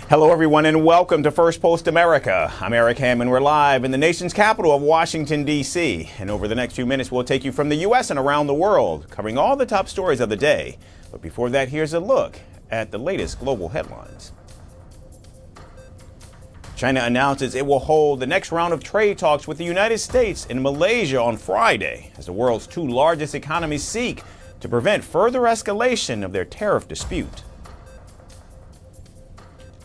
Hello, everyone, and welcome to Firstpost America. I'm Eric Hammond, and we're live in the nation's capital of Washington, D.C. And over the next few minutes, we'll take you from the U.S. and around the world, covering all the top stories of the day. But before that, here's a look at the latest global headlines. China announces it will hold the next round of trade talks with the United States and Malaysia on Friday, as the world's two largest economies seek to prevent further escalation of their tariff dispute.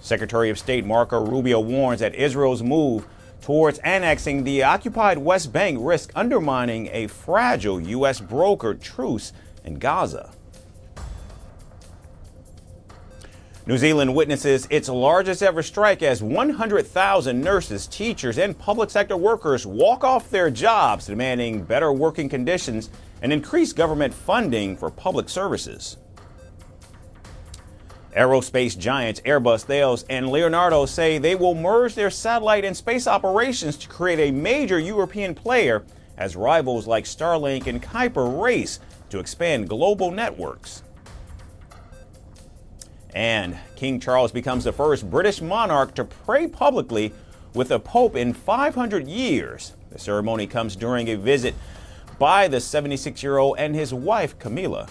Secretary of State Marco Rubio warns that Israel's move towards annexing the occupied West Bank risks undermining a fragile U.S. brokered truce in Gaza. New Zealand witnesses its largest ever strike as 100,000 nurses, teachers, and public sector workers walk off their jobs, demanding better working conditions and increased government funding for public services. Aerospace giants Airbus, Thales, and Leonardo say they will merge their satellite and space operations to create a major European player as rivals like Starlink and Kuiper race to expand global networks. And King Charles becomes the first British monarch to pray publicly with a pope in 500 years. The ceremony comes during a visit by the 76-year-old and his wife, Camilla.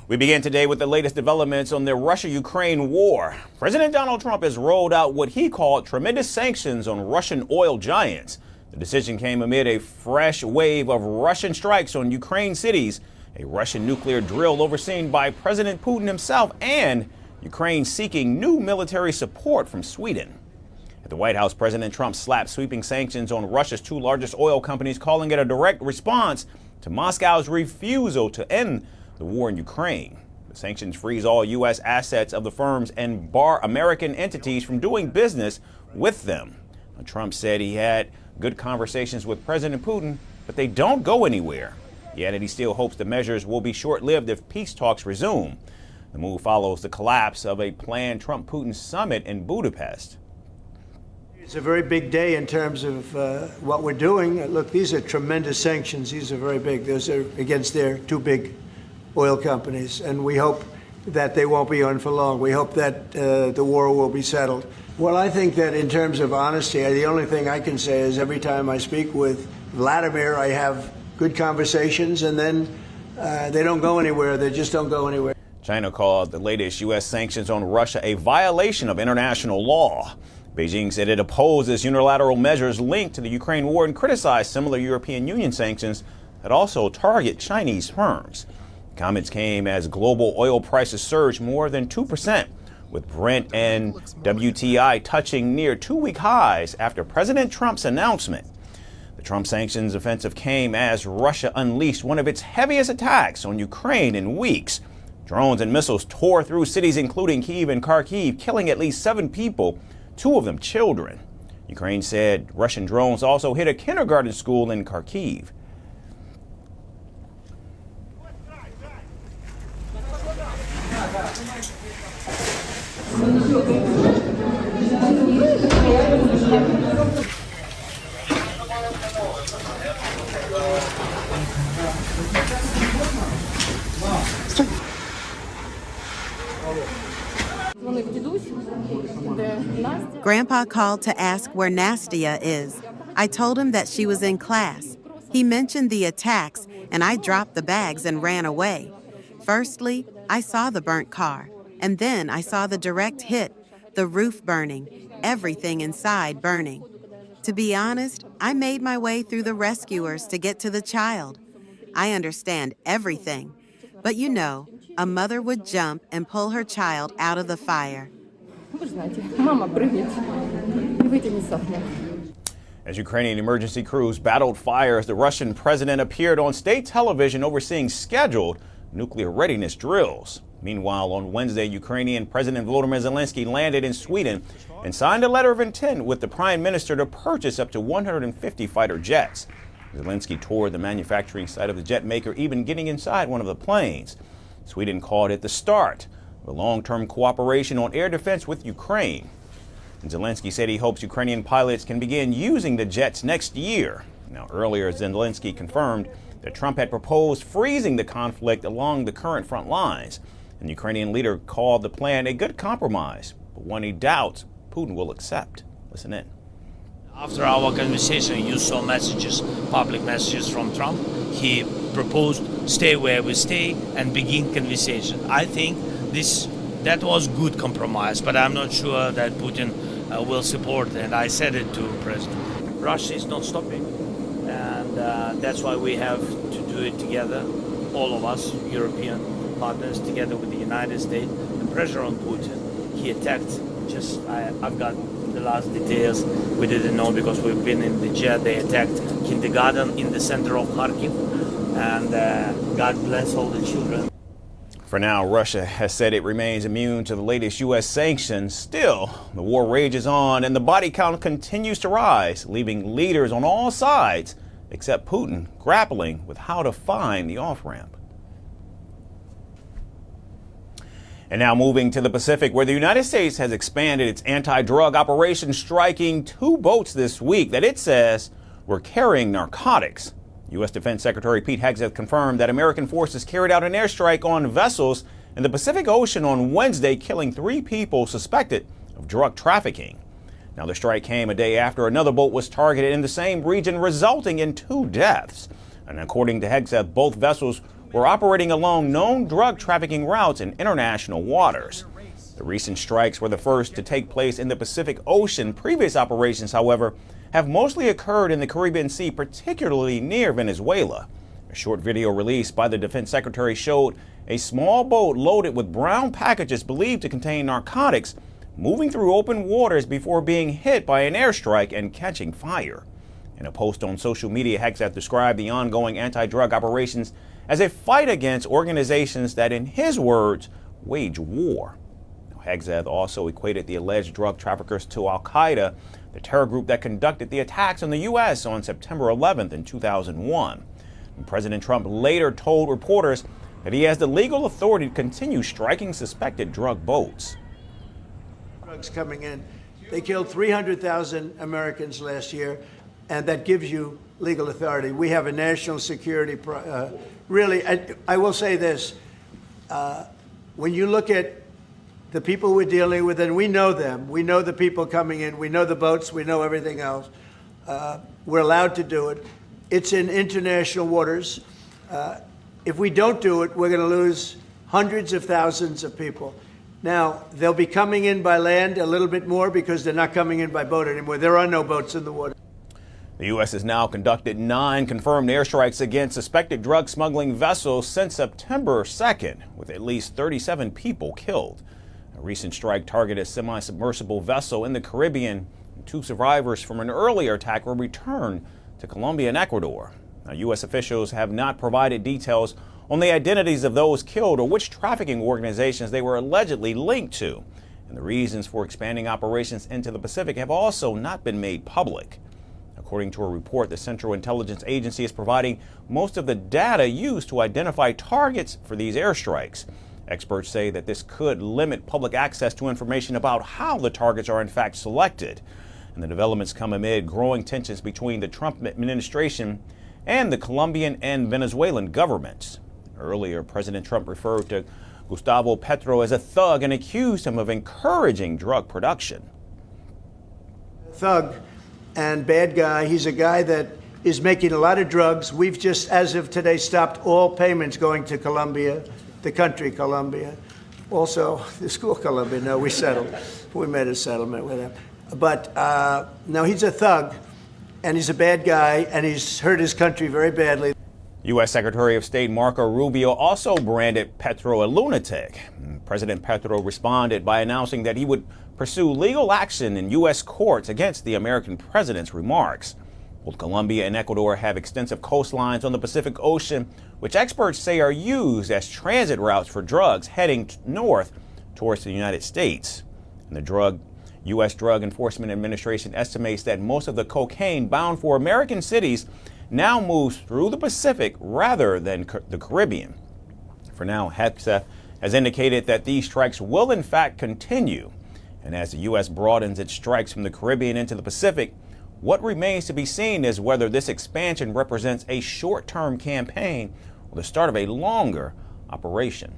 We begin today with the latest developments on the Russia-Ukraine war. President Donald Trump has rolled out what he called tremendous sanctions on Russian oil giants. The decision came amid a fresh wave of Russian strikes on Ukraine cities, a Russian nuclear drill overseen by President Putin himself, and Ukraine seeking new military support from Sweden. At the White House, President Trump slapped sweeping sanctions on Russia's two largest oil companies, calling it a direct response to Moscow's refusal to end the war in Ukraine. The sanctions freeze all U.S. assets of the firms and bar American entities from doing business with them. Trump said he had good conversations with President Putin, but they don't go anywhere. He added he still hopes the measures will be short-lived if peace talks resume. The move follows the collapse of a planned Trump-Putin summit in Budapest. It's a very big day in terms of what we're doing. Look, these are tremendous sanctions. These are very big. Those are against their two big oil companies, and we hope that they won't be on for long. We hope that the war will be settled. Well, I think that in terms of honesty, the only thing I can say is every time I speak with Vladimir, I have good conversations, and then they don't go anywhere. They just don't go anywhere. China called the latest U.S. sanctions on Russia a violation of international law. Beijing said it opposes unilateral measures linked to the Ukraine war and criticized similar European Union sanctions that also target Chinese firms. Comments came as global oil prices surged more than 2%, with Brent and WTI touching near two-week highs after President Trump's announcement. The Trump sanctions offensive came as Russia unleashed one of its heaviest attacks on Ukraine in weeks. Drones and missiles tore through cities including Kyiv and Kharkiv, killing at least 7 people, 2 of them children. Ukraine said Russian drones also hit a kindergarten school in Kharkiv. Grandpa called to ask where Nastia is. I told him that she was in class. He mentioned the attacks, and I dropped the bags and ran away. Firstly, I saw the burnt car, and then I saw the direct hit, the roof burning, everything inside burning. To be honest, I made my way through the rescuers to get to the child. I understand everything, but you know, a mother would jump and pull her child out of the fire. As Ukrainian emergency crews battled fires, the Russian president appeared on state television overseeing scheduled nuclear readiness drills. Meanwhile, on Wednesday, Ukrainian President Volodymyr Zelensky landed in Sweden and signed a letter of intent with the prime minister to purchase up to 150 fighter jets. Zelensky toured the manufacturing site of the jet maker, even getting inside one of the planes. Sweden called it the start with long-term cooperation on air defense with Ukraine. And Zelensky said he hopes Ukrainian pilots can begin using the jets next year. Now, earlier, Zelensky confirmed that Trump had proposed freezing the conflict along the current front lines. And the Ukrainian leader called the plan a good compromise, but one he doubts Putin will accept. Listen in. After our conversation, you saw messages, public messages from Trump. He proposed stay where we stay and begin conversation. I think that was good compromise, but I'm not sure that Putin will support it. And I said it to the president. Russia is not stopping, and that's why we have to do it together, all of us, European partners, together with the United States. The pressure on Putin. He attacked. I've got the last details. We didn't know because we've been in the jet. They attacked kindergarten in the center of Kharkiv, and God bless all the children. For now, Russia has said it remains immune to the latest U.S. sanctions. Still, the war rages on and the body count continues to rise, leaving leaders on all sides, except Putin, grappling with how to find the off-ramp. And now moving to the Pacific, where the United States has expanded its anti-drug operation, striking 2 boats this week that it says were carrying narcotics. U.S. Defense Secretary Pete Hegseth confirmed that American forces carried out an airstrike on vessels in the Pacific Ocean on Wednesday, killing 3 people suspected of drug trafficking. Now, the strike came a day after another boat was targeted in the same region, resulting in 2 deaths. And according to Hegseth, both vessels were operating along known drug trafficking routes in international waters. The recent strikes were the first to take place in the Pacific Ocean. Previous operations, however, have mostly occurred in the Caribbean Sea, particularly near Venezuela. A short video released by the Defense Secretary showed a small boat loaded with brown packages believed to contain narcotics moving through open waters before being hit by an airstrike and catching fire. In a post on social media, Hegseth described the ongoing anti-drug operations as a fight against organizations that, in his words, wage war. Hegseth also equated the alleged drug traffickers to Al-Qaeda, the terror group that conducted the attacks on the U.S. on September 11th in 2001. And President Trump later told reporters that he has the legal authority to continue striking suspected drug boats. Drugs coming in. They killed 300,000 Americans last year, and that gives you legal authority. We have a national security, really, I will say this, when you look at the people we're dealing with, and we know them, we know the people coming in, we know the boats, we know everything else, we're allowed to do it. It's in international waters. If we don't do it, we're going to lose hundreds of thousands of people. Now, they'll be coming in by land a little bit more because they're not coming in by boat anymore. There are no boats in the water. The U.S. has now conducted 9 confirmed airstrikes against suspected drug smuggling vessels since September 2nd, with at least 37 people killed. A recent strike targeted a semi-submersible vessel in the Caribbean. 2 survivors from an earlier attack were returned to Colombia and Ecuador. Now, U.S. officials have not provided details on the identities of those killed or which trafficking organizations they were allegedly linked to. And the reasons for expanding operations into the Pacific have also not been made public. According to a report, the Central Intelligence Agency is providing most of the data used to identify targets for these airstrikes. Experts say that this could limit public access to information about how the targets are in fact selected. And the developments come amid growing tensions between the Trump administration and the Colombian and Venezuelan governments. Earlier, President Trump referred to Gustavo Petro as a thug and accused him of encouraging drug production. Thug and bad guy. He's a guy that is making a lot of drugs. We've just, as of today, stopped all payments going to Colombia, the country Colombia. Also, the school Colombia. No, we settled. We made a settlement with him. But now he's a thug, and he's a bad guy, and he's hurt his country very badly. U.S. Secretary of State Marco Rubio also branded Petro a lunatic. President Petro responded by announcing that he would pursue legal action in U.S. courts against the American president's remarks. Both Colombia and Ecuador have extensive coastlines on the Pacific Ocean, which experts say are used as transit routes for drugs heading north towards the United States. And the U.S. Drug Enforcement Administration estimates that most of the cocaine bound for American cities now moves through the Pacific rather than the Caribbean. For now, Hegseth has indicated that these strikes will in fact continue. And as the U.S. broadens its strikes from the Caribbean into the Pacific, what remains to be seen is whether this expansion represents a short-term campaign or the start of a longer operation.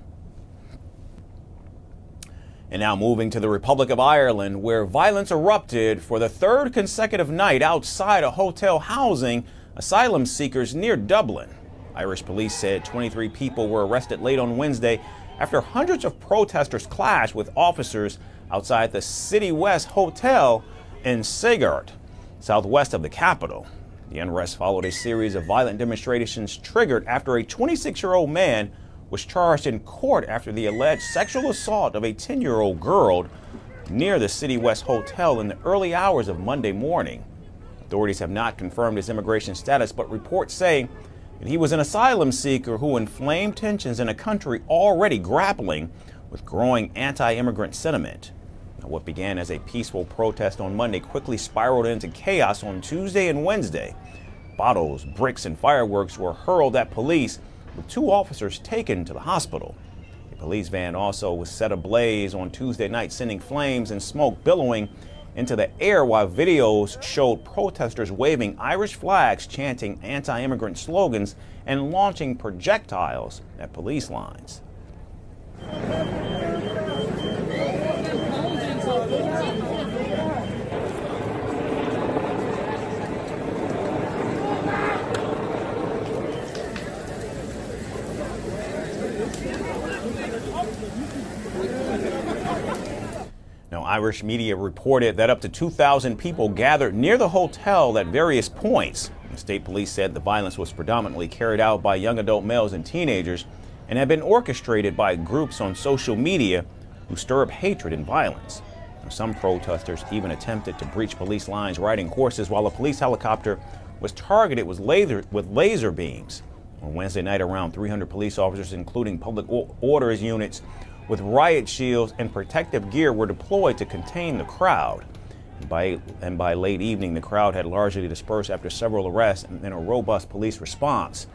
And now moving to the Republic of Ireland, where violence erupted for the third consecutive night outside a hotel housing asylum seekers near Dublin. Irish police said 23 people were arrested late on Wednesday after hundreds of protesters clashed with officers outside the City West Hotel in Sagart, southwest of the capital. The unrest followed a series of violent demonstrations triggered after a 26-year-old man was charged in court after the alleged sexual assault of a 10-year-old girl near the City West Hotel in the early hours of Monday morning. Authorities have not confirmed his immigration status, but reports say that he was an asylum seeker who inflamed tensions in a country already grappling with growing anti-immigrant sentiment. Now, what began as a peaceful protest on Monday quickly spiraled into chaos on Tuesday and Wednesday. Bottles, bricks, and fireworks were hurled at police, with 2 officers taken to the hospital. A police van also was set ablaze on Tuesday night, sending flames and smoke billowing into the air, while videos showed protesters waving Irish flags, chanting anti-immigrant slogans, and launching projectiles at police lines. Now, Irish media reported that up to 2,000 people gathered near the hotel at various points. The state police said the violence was predominantly carried out by young adult males and teenagers and had been orchestrated by groups on social media who stir up hatred and violence. Now, some protesters even attempted to breach police lines riding horses, while a police helicopter was targeted with laser beams. On Wednesday night, around 300 police officers, including public orders units with riot shields and protective gear, were deployed to contain the crowd. And by late evening, the crowd had largely dispersed after several arrests and a robust police response.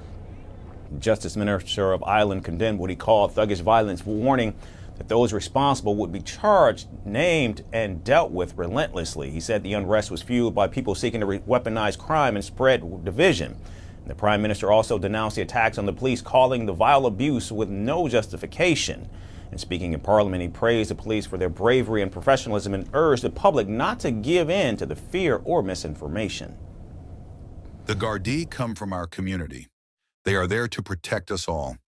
The Justice Minister of Ireland condemned what he called thuggish violence, warning that those responsible would be charged, named, and dealt with relentlessly. He said the unrest was fueled by people seeking to weaponize crime and spread division. The Prime Minister also denounced the attacks on the police, calling the vile abuse with no justification. And speaking in Parliament, he praised the police for their bravery and professionalism and urged the public not to give in to the fear or misinformation. The Gardaí come from our community. They are there to protect us all.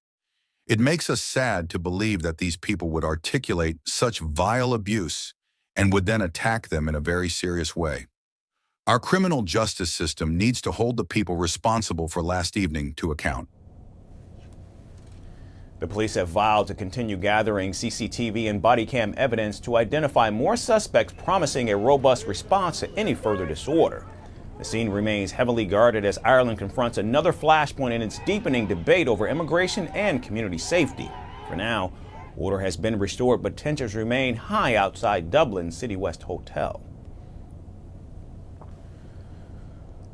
It makes us sad to believe that these people would articulate such vile abuse and would then attack them in a very serious way. Our criminal justice system needs to hold the people responsible for last evening to account. The police have vowed to continue gathering CCTV and body cam evidence to identify more suspects, promising a robust response to any further disorder. The scene remains heavily guarded as Ireland confronts another flashpoint in its deepening debate over immigration and community safety. For now, order has been restored, but tensions remain high outside Dublin's City West Hotel.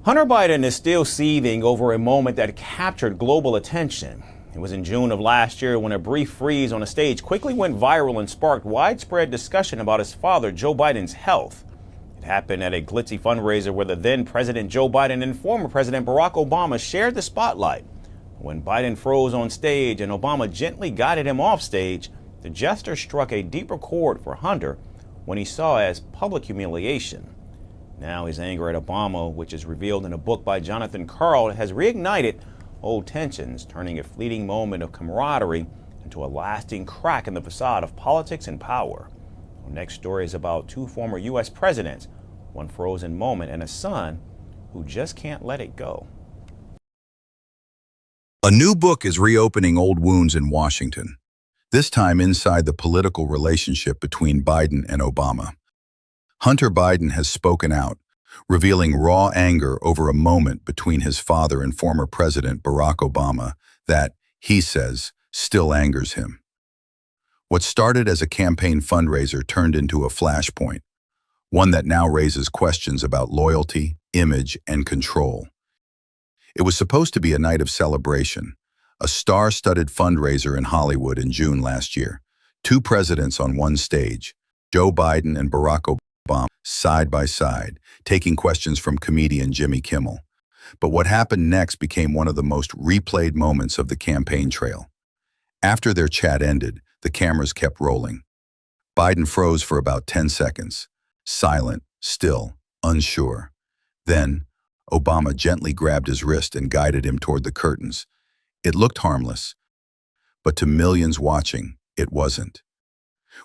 Hunter Biden is still seething over a moment that captured global attention. It was in June of last year when a brief freeze on a stage quickly went viral and sparked widespread discussion about his father, Joe Biden's health. It happened at a glitzy fundraiser where the then President Joe Biden and former President Barack Obama shared the spotlight. When Biden froze on stage and Obama gently guided him off stage, the gesture struck a deeper chord for Hunter when he saw as public humiliation. Now his anger at Obama, which is revealed in a book by Jonathan Karl, has reignited old tensions, turning a fleeting moment of camaraderie into a lasting crack in the facade of politics and power. Our next story is about 2 former U.S. presidents, one frozen moment, and a son who just can't let it go. A new book is reopening old wounds in Washington, this time inside the political relationship between Biden and Obama. Hunter Biden has spoken out, revealing raw anger over a moment between his father and former President Barack Obama that, he says, still angers him. What started as a campaign fundraiser turned into a flashpoint, one that now raises questions about loyalty, image, and control. It was supposed to be a night of celebration, a star-studded fundraiser in Hollywood in June last year. Two presidents on one stage, Joe Biden and Barack Obama, side by side, taking questions from comedian Jimmy Kimmel. But what happened next became one of the most replayed moments of the campaign trail. After their chat ended, the cameras kept rolling. Biden froze for about 10 seconds, silent, still, unsure. Then, Obama gently grabbed his wrist and guided him toward the curtains. It looked harmless, but to millions watching, it wasn't.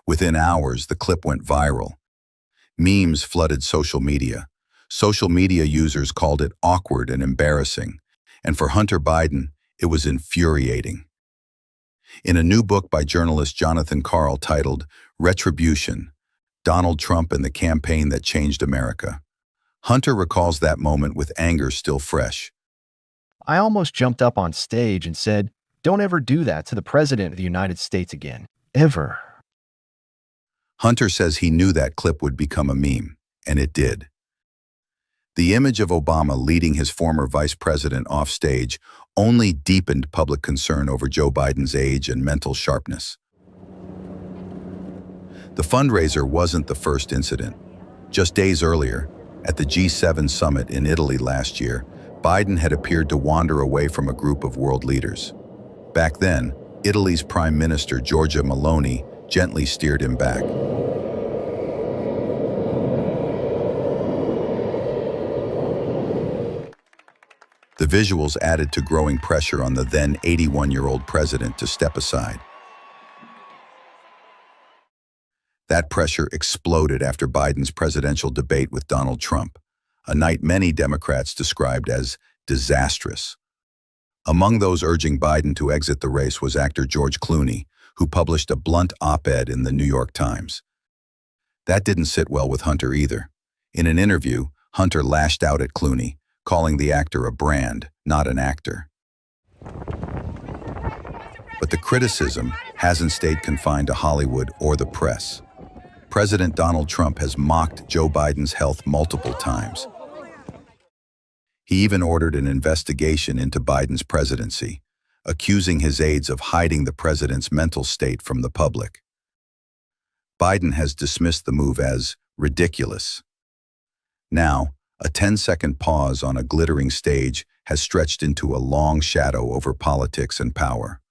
Within hours, the clip went viral. Memes flooded social media. Social media users called it awkward and embarrassing, and for Hunter Biden, it was infuriating. In a new book by journalist Jonathan Karl titled Retribution, Donald Trump and the Campaign That Changed America, Hunter recalls that moment with anger still fresh. I almost jumped up on stage and said, "Don't ever do that to the President of the United States again. Ever." Hunter says he knew that clip would become a meme, and it did. The image of Obama leading his former vice president off stage only deepened public concern over Joe Biden's age and mental sharpness. The fundraiser wasn't the first incident. Just days earlier, at the G7 summit in Italy last year, Biden had appeared to wander away from a group of world leaders. Back then, Italy's Prime Minister Giorgia Meloni gently steered him back. The visuals added to growing pressure on the then 81-year-old president to step aside. That pressure exploded after Biden's presidential debate with Donald Trump, a night many Democrats described as disastrous. Among those urging Biden to exit the race was actor George Clooney, who published a blunt op-ed in the New York Times. That didn't sit well with Hunter either. In an interview, Hunter lashed out at Clooney, calling the actor a brand, not an actor. But the criticism hasn't stayed confined to Hollywood or the press. President Donald Trump has mocked Joe Biden's health multiple times. He even ordered an investigation into Biden's presidency, accusing his aides of hiding the president's mental state from the public. Biden has dismissed the move as ridiculous. Now, a 10-second pause on a glittering stage has stretched into a long shadow over politics and power.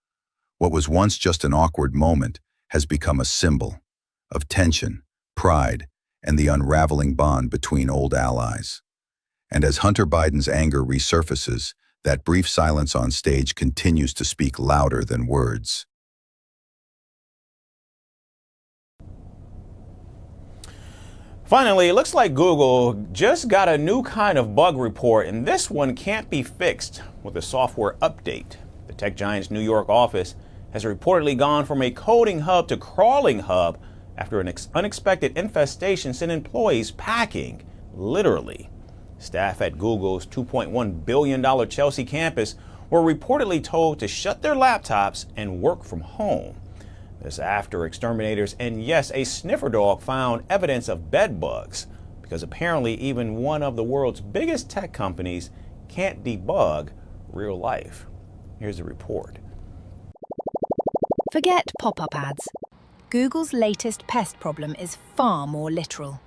What was once just an awkward moment has become a symbol of tension, pride, and the unraveling bond between old allies. And as Hunter Biden's anger resurfaces, that brief silence on stage continues to speak louder than words. Finally, it looks like Google just got a new kind of bug report, and this one can't be fixed with a software update. The tech giant's New York office has reportedly gone from a coding hub to crawling hub after an unexpected infestation sent employees packing, literally. Staff at Google's $2.1 billion Chelsea campus were reportedly told to shut their laptops and work from home. This after exterminators and, yes, a sniffer dog found evidence of bed bugs, because apparently even one of the world's biggest tech companies can't debug real life. Here's the report. Forget pop-up ads. Google's latest pest problem is far more literal.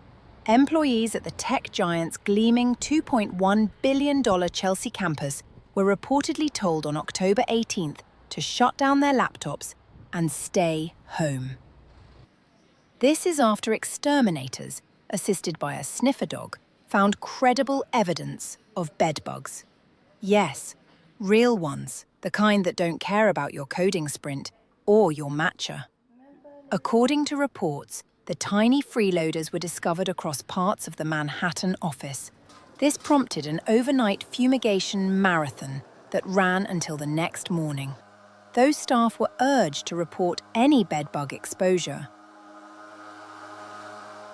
Employees at the tech giant's gleaming $2.1 billion Chelsea campus were reportedly told on October 18th to shut down their laptops and stay home. This is after exterminators, assisted by a sniffer dog, found credible evidence of bed bugs. Yes, real ones, the kind that don't care about your coding sprint or your matcha. According to reports, the tiny freeloaders were discovered across parts of the Manhattan office. This prompted an overnight fumigation marathon that ran until the next morning. Those staff were urged to report any bedbug exposure.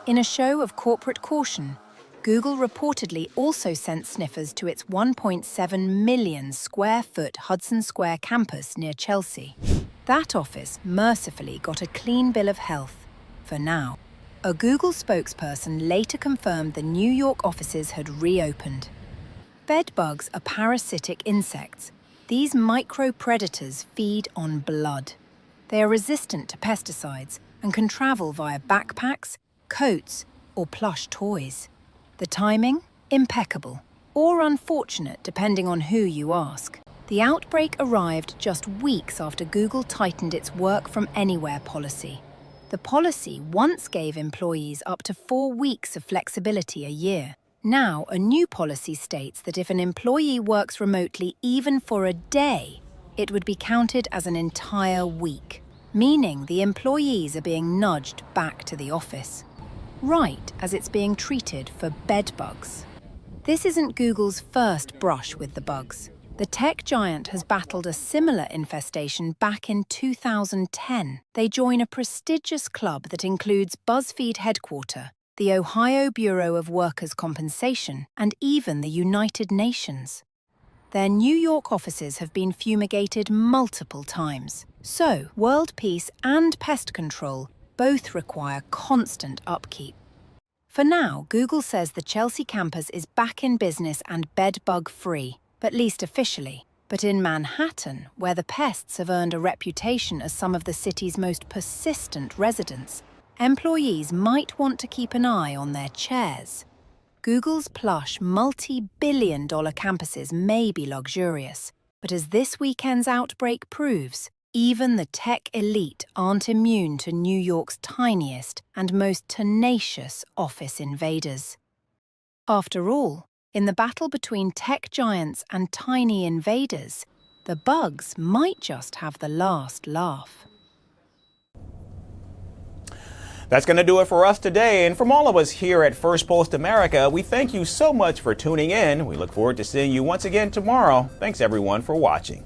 In a show of corporate caution, Google reportedly also sent sniffers to its 1.7 million square foot Hudson Square campus near Chelsea. That office mercifully got a clean bill of health, for now. A Google spokesperson later confirmed the New York offices had reopened. Bedbugs are parasitic insects. These micro-predators feed on blood. They are resistant to pesticides and can travel via backpacks, coats, or plush toys. The timing? Impeccable. Or unfortunate, depending on who you ask. The outbreak arrived just weeks after Google tightened its work from anywhere policy. The policy once gave employees up to 4 weeks of flexibility a year. Now, a new policy states that if an employee works remotely even for a day, it would be counted as an entire week, meaning the employees are being nudged back to the office, right as it's being treated for bed bugs. This isn't Google's first brush with the bugs. The tech giant has battled a similar infestation back in 2010. They join a prestigious club that includes BuzzFeed headquarters, the Ohio Bureau of Workers' Compensation, and even the United Nations. Their New York offices have been fumigated multiple times. So, world peace and pest control both require constant upkeep. For now, Google says the Chelsea campus is back in business and bed-bug-free, at least officially. But in Manhattan, where the pests have earned a reputation as some of the city's most persistent residents, employees might want to keep an eye on their chairs. Google's plush, multi-billion-dollar campuses may be luxurious, but as this weekend's outbreak proves, even the tech elite aren't immune to New York's tiniest and most tenacious office invaders. After all, in the battle between tech giants and tiny invaders, the bugs might just have the last laugh. That's going to do it for us today. And from all of us here at Firstpost America, we thank you so much for tuning in. We look forward to seeing you once again tomorrow. Thanks everyone for watching.